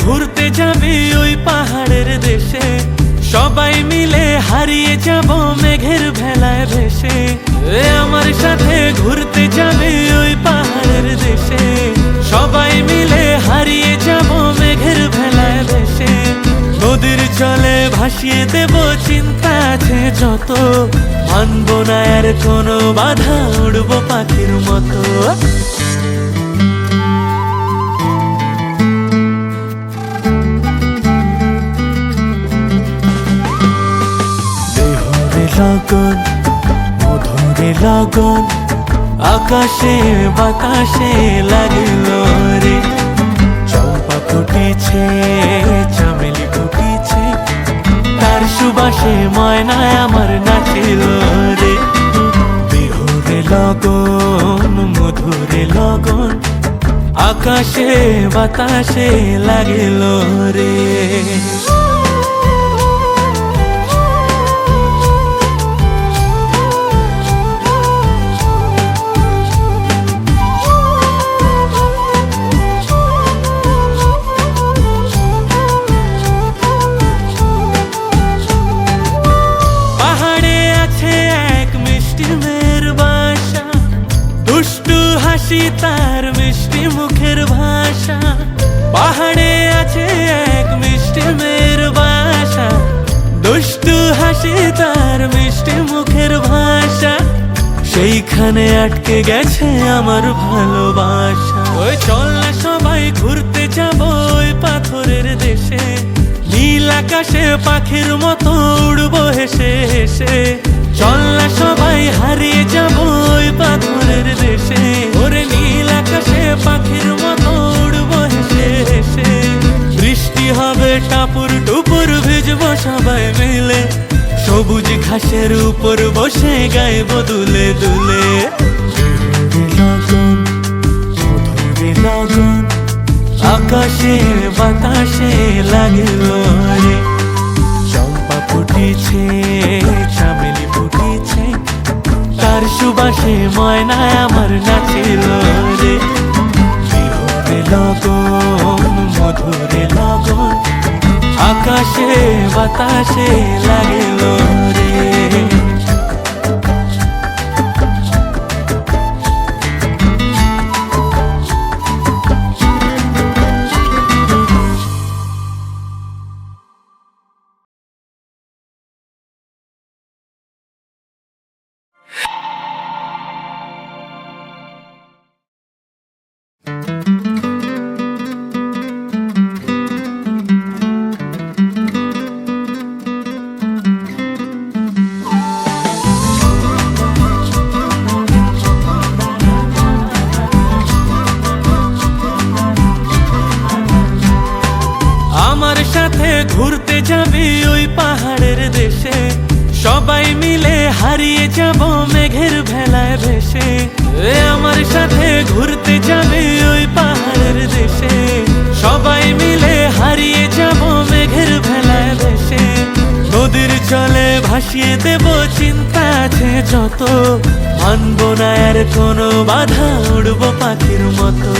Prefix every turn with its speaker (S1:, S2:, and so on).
S1: ঘুরতে যাবি ওই পাহাড়ের দেশে, সবাই মিলে হারিয়ে যাব মেঘের ভেলায় ভেসে। আমার সাথে ঘুরতে যাবি ওই পাহাড়ের দেশে, সবাই মিলে হারিয়ে যাব মেঘের ভেলায় ভেসে। নদীর জলে ভাসিয়ে দেব চিন্তা আছে যত, মানব না আর কোনো বাধা, উড়বো পাখির মতো। লগন মধুরে লগন, আকাশে বাতাসে লাগিল রে। চম্পা ফুটিছে, চামেলি ফুটিছে, তার সুবাসে ময়নায় আমার নাচিল রে। বিহুরে লগন মধুরে লগন, আকাশে বাতাসে লাগিল রে। তার মিষ্টি মুখের ভাষা, পাহাড়ে আছে এক মিষ্টি মেয়ের বাসা। দুষ্টু হাসি তার মিষ্টি মুখের ভাষা, সেইখানে আটকে গেছে আমার ভালোবাসা। ওই চল না সবাই ঘুরতে যাব ওই পাথরের দেশে, নীল আকাশে পাখির মতো উড়বো হেসে হেসে। চল না সবাই হারিয়ে যাব ওই পাথরের দেশে, ওরে নীল আকাশে পাখির মতো উড়বো হেসে হেসে। বৃষ্টি হবে টাপুর টুপুর, ভিজবো সবাই মিলে, সবুজ ঘাসের উপর বসে গাইব দুলে দুলে। লগন মধুরে লগন, আকাশে বাতাসে লাগিল রে। চম্পা ফুটিছে, চামেলি ফুটিছে, তার সুবাসে ময়নায় আমার নাচিল রে। বিহুরে লগন মধুরে লগন, আকাশে বাতাসে লাগিল রে। আমার সাথে ঘুরতে যাবি ওই পাহাড়ের দেশে, সবাই মিলে হারিয়ে যাব মেঘের ভেলায় ভেসে। আমার সাথে ঘুরতে যাবি ওই পাহাড়ের দেশে, সবাই মিলে হারিয়ে যাব মেঘের ভেলায় ভেসে। নদীর জলে ভাসিয়ে দেব চিন্তা আছে যত, মানব না আর কোনো বাধা, উড়বো পাখির মতো।